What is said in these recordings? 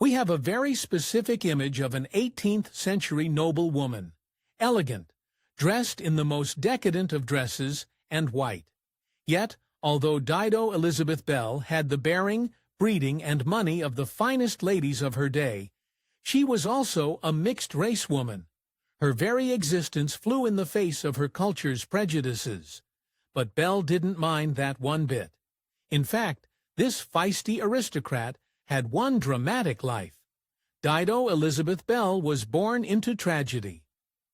We have a very specific image of an 18th-century noblewoman, elegant, dressed in the most decadent of dresses, and white. Yet, although Dido Elizabeth Belle had the bearing, breeding, and money of the finest ladies of her day, she was also a mixed-race woman. Her very existence flew in the face of her culture's prejudices. But Belle didn't mind that one bit. In fact, this feisty aristocrat had one dramatic life. Dido Elizabeth Belle was born into tragedy.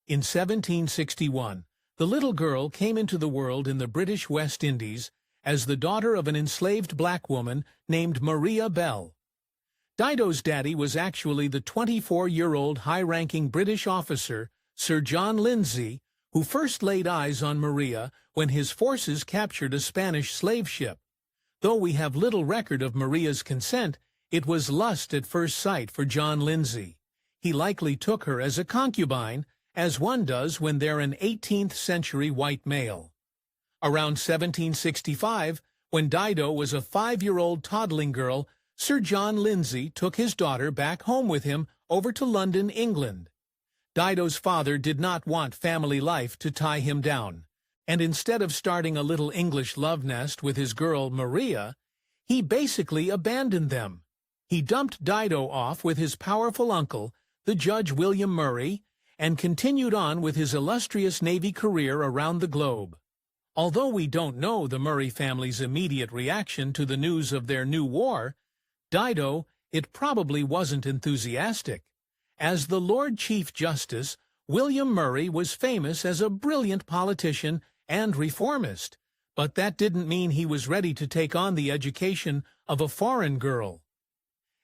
In 1761, the little girl came into the world in the British West Indies as the daughter of an enslaved black woman named Maria Belle. Dido's daddy was actually the 24-year-old high-ranking British officer, Sir John Lindsay, who first laid eyes on Maria when his forces captured a Spanish slave ship. Though we have little record of Maria's consent, it was lust at first sight for John Lindsay. He likely took her as a concubine, as one does when they're an 18th-century white male. Around 1765, when Dido was a 5-year-old toddling girl, Sir John Lindsay took his daughter back home with him over to London, England. Dido's father did not want family life to tie him down, and instead of starting a little English love nest with his girl Maria, he basically abandoned them. He dumped Dido off with his powerful uncle, the Judge William Murray, and continued on with his illustrious Navy career around the globe. Although we don't know the Murray family's immediate reaction to the news of their new war, Dido, it probably wasn't enthusiastic. As the Lord Chief Justice, William Murray was famous as a brilliant politician and reformist, but that didn't mean he was ready to take on the education of a foreign girl.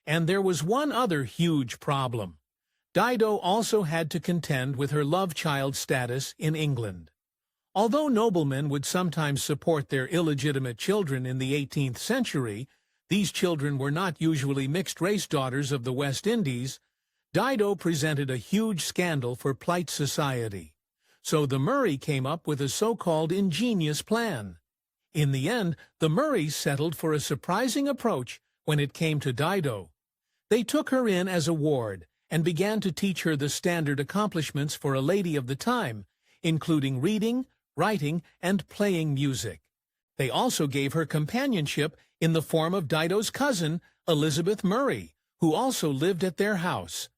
And there was one other huge problem. Dido also had to contend with her love child status in England. Although noblemen would sometimes support their illegitimate children in the 18th century, these children were not usually mixed-race daughters of the West Indies. Dido presented a huge scandal for polite society. So the Murray came up with a so-called ingenious plan. In the end, the Murrays settled for a surprising approach when it came to Dido. They took her in as a ward and began to teach her the standard accomplishments for a lady of the time, including reading, writing, and playing music. They also gave her companionship in the form of Dido's cousin, Elizabeth Murray, who also lived at their house.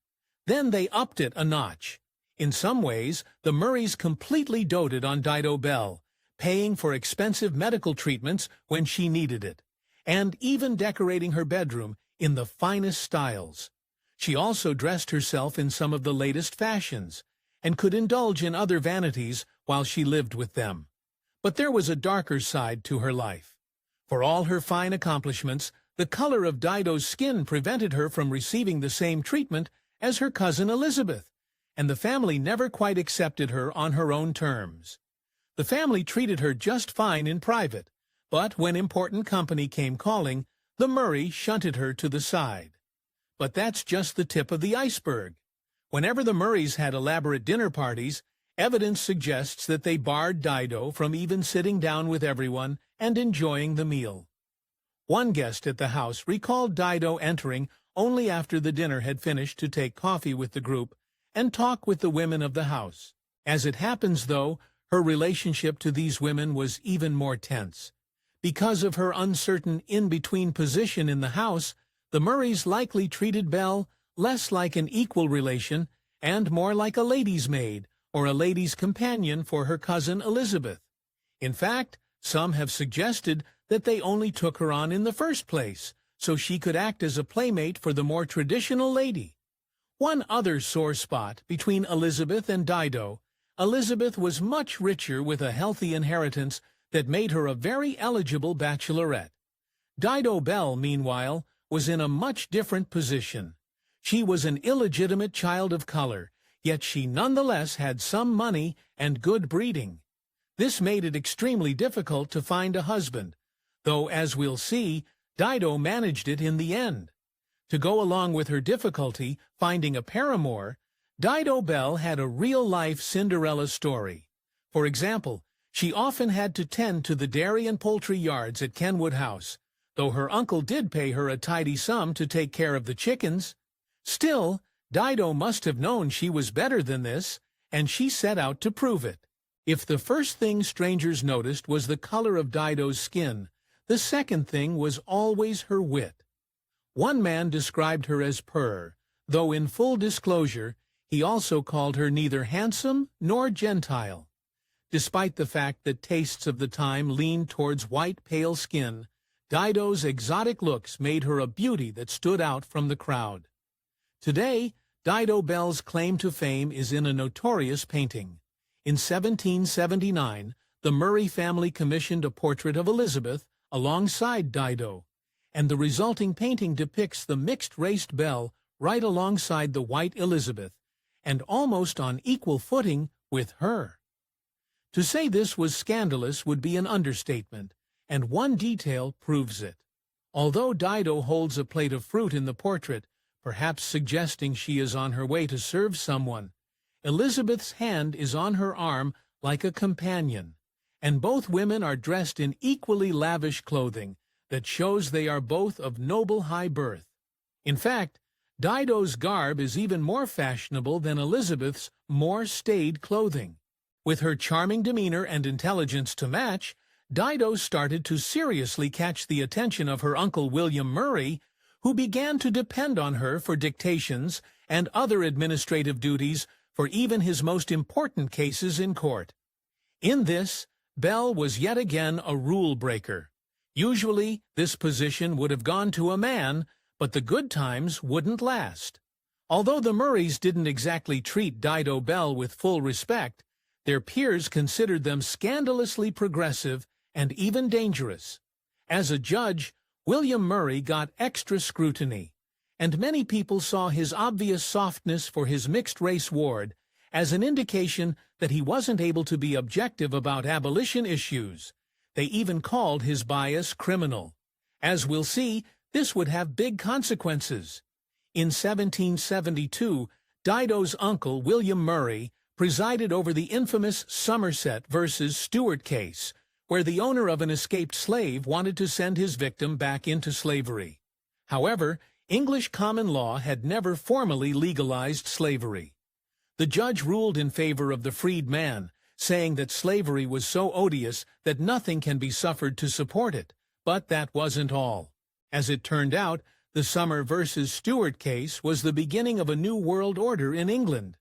Then they upped it a notch. In some ways, the Murrays completely doted on Dido Belle, paying for expensive medical treatments when she needed it, and even decorating her bedroom in the finest styles. She also dressed herself in some of the latest fashions, and could indulge in other vanities while she lived with them. But there was a darker side to her life. For all her fine accomplishments, the color of Dido's skin prevented her from receiving the same treatment as her cousin Elizabeth, and the family never quite accepted her on her own terms. The family treated her just fine in private, but when important company came calling, the Murray shunted her to the side. But that's just the tip of the iceberg. Whenever the Murrays had elaborate dinner parties, evidence suggests that they barred Dido from even sitting down with everyone and enjoying the meal. One guest at the house recalled Dido entering only after the dinner had finished to take coffee with the group and talk with the women of the house. As it happens, though, her relationship to these women was even more tense. Because of her uncertain in-between position in the house, the Murrays likely treated Belle less like an equal relation and more like a lady's maid or a lady's companion for her cousin Elizabeth. In fact, some have suggested that they only took her on in the first place, so she could act as a playmate for the more traditional lady. One other sore spot between Elizabeth and Dido: Elizabeth was much richer with a healthy inheritance that made her a very eligible bachelorette. Dido Belle, meanwhile, was in a much different position. She was an illegitimate child of color, yet she nonetheless had some money and good breeding. This made it extremely difficult to find a husband, though, as we'll see, Dido managed it in the end. To go along with her difficulty finding a paramour, Dido Belle had a real-life Cinderella story. For example, she often had to tend to the dairy and poultry yards at Kenwood House, though her uncle did pay her a tidy sum to take care of the chickens. Still, Dido must have known she was better than this, and she set out to prove it. If the first thing strangers noticed was the color of Dido's skin, the second thing was always her wit. One man described her as purr, though in full disclosure, he also called her neither handsome nor gentile. Despite the fact that tastes of the time leaned towards white, pale skin, Dido's exotic looks made her a beauty that stood out from the crowd. Today, Dido Belle's claim to fame is in a notorious painting. In 1779, the Murray family commissioned a portrait of Elizabeth alongside Dido, and the resulting painting depicts the mixed-raced Belle right alongside the white Elizabeth, and almost on equal footing with her. To say this was scandalous would be an understatement, and one detail proves it. Although Dido holds a plate of fruit in the portrait, perhaps suggesting she is on her way to serve someone, Elizabeth's hand is on her arm like a companion, and both women are dressed in equally lavish clothing that shows they are both of noble high birth. In fact, Dido's garb is even more fashionable than Elizabeth's more staid clothing. With her charming demeanor and intelligence to match, Dido started to seriously catch the attention of her uncle William Murray, who began to depend on her for dictations and other administrative duties for even his most important cases in court. In this, Belle was yet again a rule-breaker. Usually, this position would have gone to a man, but the good times wouldn't last. Although the Murrays didn't exactly treat Dido Belle with full respect, their peers considered them scandalously progressive and even dangerous. As a judge, William Murray got extra scrutiny, and many people saw his obvious softness for his mixed-race ward as an indication that he wasn't able to be objective about abolition issues. They even called his bias criminal. As we'll see, this would have big consequences. In 1772, Dido's uncle, William Murray, presided over the infamous Somerset versus Stuart case, where the owner of an escaped slave wanted to send his victim back into slavery. However, English common law had never formally legalized slavery. The judge ruled in favor of the freed man, saying that slavery was so odious that nothing can be suffered to support it. But that wasn't all. As it turned out, the Somer versus Stuart case was the beginning of a new world order in England.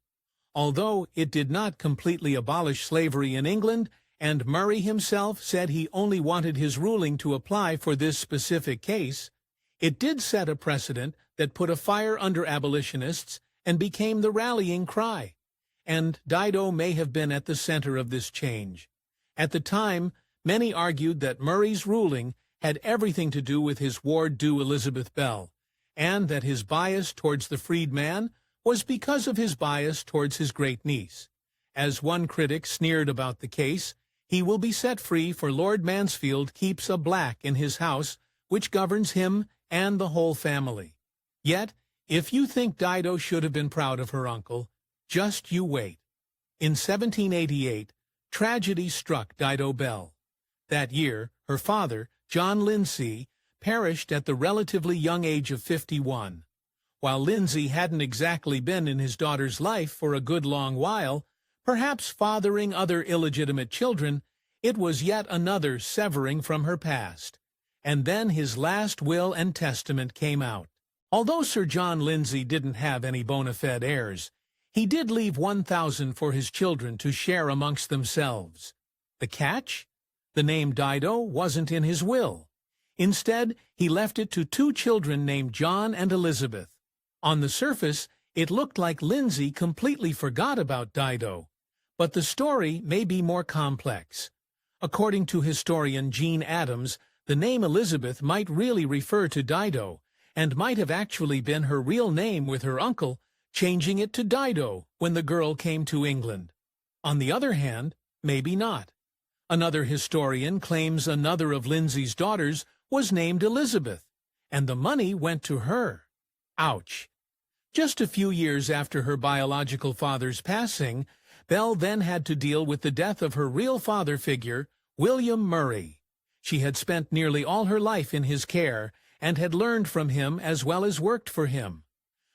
Although it did not completely abolish slavery in England, and Murray himself said he only wanted his ruling to apply for this specific case, it did set a precedent that put a fire under abolitionists and became the rallying cry. And Dido may have been at the center of this change. At the time, many argued that Murray's ruling had everything to do with his ward due Elizabeth Belle, and that his bias towards the freed man was because of his bias towards his great-niece. As one critic sneered about the case, he will be set free, for Lord Mansfield keeps a black in his house, which governs him and the whole family. Yet, if you think Dido should have been proud of her uncle, just you wait. In 1788, tragedy struck Dido Belle. That year, her father, John Lindsay, perished at the relatively young age of 51. While Lindsay hadn't exactly been in his daughter's life for a good long while, perhaps fathering other illegitimate children, it was yet another severing from her past. And then his last will and testament came out. Although Sir John Lindsay didn't have any bona fide heirs, he did leave 1,000 for his children to share amongst themselves. The catch? The name Dido wasn't in his will. Instead, he left it to 2 children named John and Elizabeth. On the surface, it looked like Lindsay completely forgot about Dido, but the story may be more complex. According to historian Jean Adams, the name Elizabeth might really refer to Dido, and might have actually been her real name with her uncle, changing it to Dido when the girl came to England. On the other hand, maybe not. Another historian claims another of Lindsay's daughters was named Elizabeth, and the money went to her. Ouch. Just a few years after her biological father's passing, Belle then had to deal with the death of her real father figure, William Murray. She had spent nearly all her life in his care, and had learned from him as well as worked for him.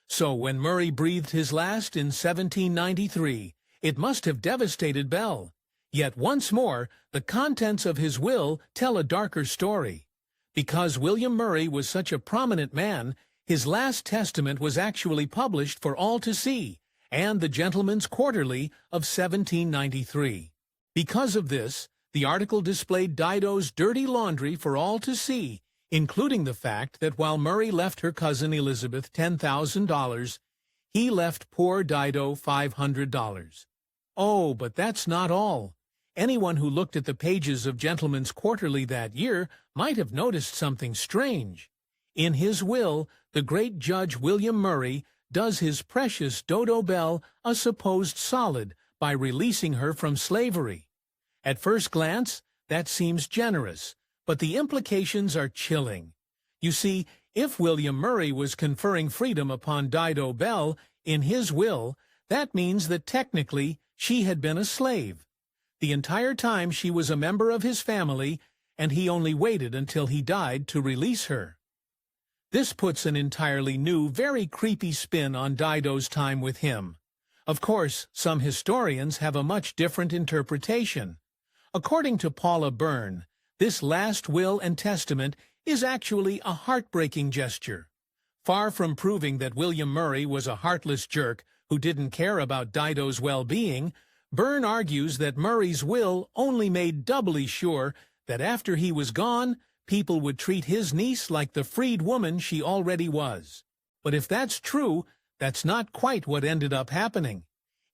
So when Murray breathed his last in 1793, it must have devastated Belle. Yet once more, the contents of his will tell a darker story. Because William Murray was such a prominent man, his last testament was actually published for all to see, and the Gentleman's Quarterly of 1793. Because of this, the article displayed Dido's dirty laundry for all to see, including the fact that while Murray left her cousin Elizabeth $10,000, he left poor Dido $500. Oh, but that's not all. Anyone who looked at the pages of Gentleman's Quarterly that year might have noticed something strange. In his will, the great Judge William Murray does his precious Dido Belle a supposed solid by releasing her from slavery. At first glance, that seems generous, but the implications are chilling. You see, if William Murray was conferring freedom upon Dido Belle in his will, that means that technically she had been a slave. The entire time she was a member of his family, and he only waited until he died to release her. This puts an entirely new, very creepy spin on Dido's time with him. Of course, some historians have a much different interpretation. According to Paula Byrne, this last will and testament is actually a heartbreaking gesture. Far from proving that William Murray was a heartless jerk who didn't care about Dido's well-being, Byrne argues that Murray's will only made doubly sure that after he was gone, people would treat his niece like the freed woman she already was. But if that's true, that's not quite what ended up happening.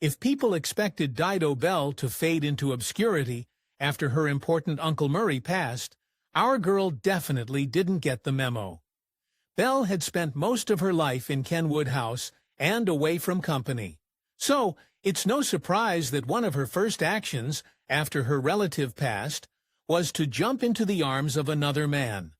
If people expected Dido Belle to fade into obscurity after her important Uncle Murray passed, our girl definitely didn't get the memo. Belle had spent most of her life in Kenwood House and away from company. So, it's no surprise that one of her first actions, after her relative passed, was to jump into the arms of another man.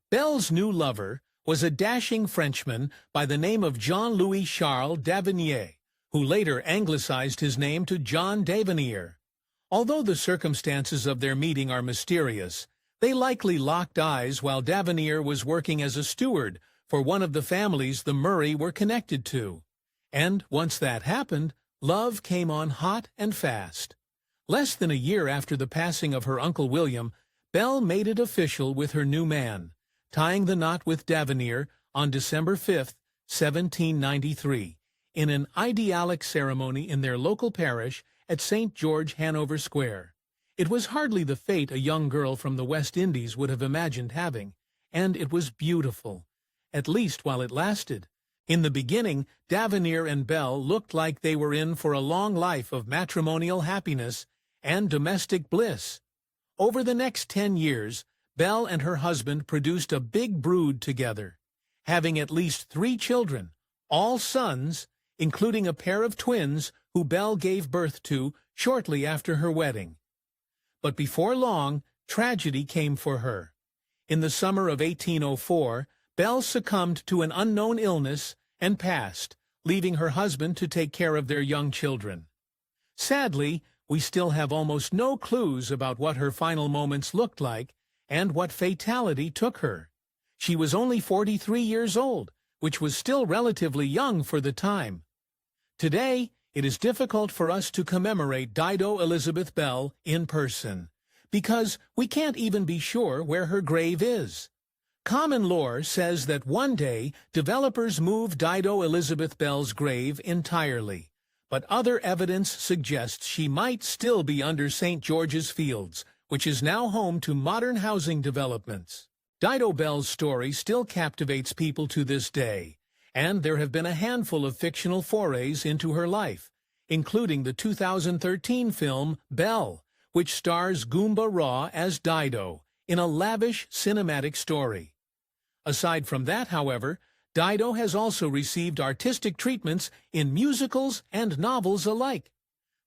Belle's new lover was a dashing Frenchman by the name of Jean-Louis Charles d'Avenir, who later anglicized his name to John d'Avenir. Although the circumstances of their meeting are mysterious, they likely locked eyes while d'Avenir was working as a steward for one of the families the Murray were connected to. And once that happened, love came on hot and fast. Less than a year after the passing of her Uncle William, Belle made it official with her new man, tying the knot with d'Avenir on December 5, 1793, in an idyllic ceremony in their local parish at St. George, Hanover Square. It was hardly the fate a young girl from the West Indies would have imagined having, and it was beautiful, at least while it lasted. In the beginning, d'Avenir and Belle looked like they were in for a long life of matrimonial happiness and domestic bliss. Over the next 10 years, Belle and her husband produced a big brood together, having at least 3 children, all sons, including a pair of twins who Belle gave birth to shortly after her wedding. But before long, tragedy came for her. In the summer of 1804, Belle succumbed to an unknown illness and passed, leaving her husband to take care of their young children. Sadly, we still have almost no clues about what her final moments looked like and what fatality took her. She was only 43 years old, which was still relatively young for the time. Today, it is difficult for us to commemorate Dido Elizabeth Belle in person, because we can't even be sure where her grave is. Common lore says that one day developers moved Dido Elizabeth Belle's grave entirely, but other evidence suggests she might still be under St. George's Fields, which is now home to modern housing developments. Dido Belle's story still captivates people to this day, and there have been a handful of fictional forays into her life, including the 2013 film Belle, which stars Goomba Raw as Dido in a lavish cinematic story. Aside from that, however, Dido has also received artistic treatments in musicals and novels alike.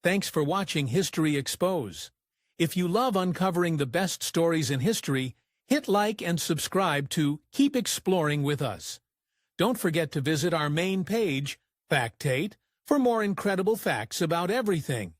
Thanks for watching History Expose. If you love uncovering the best stories in history, hit like and subscribe to Keep Exploring with us. Don't forget to visit our main page, Factate, for more incredible facts about everything.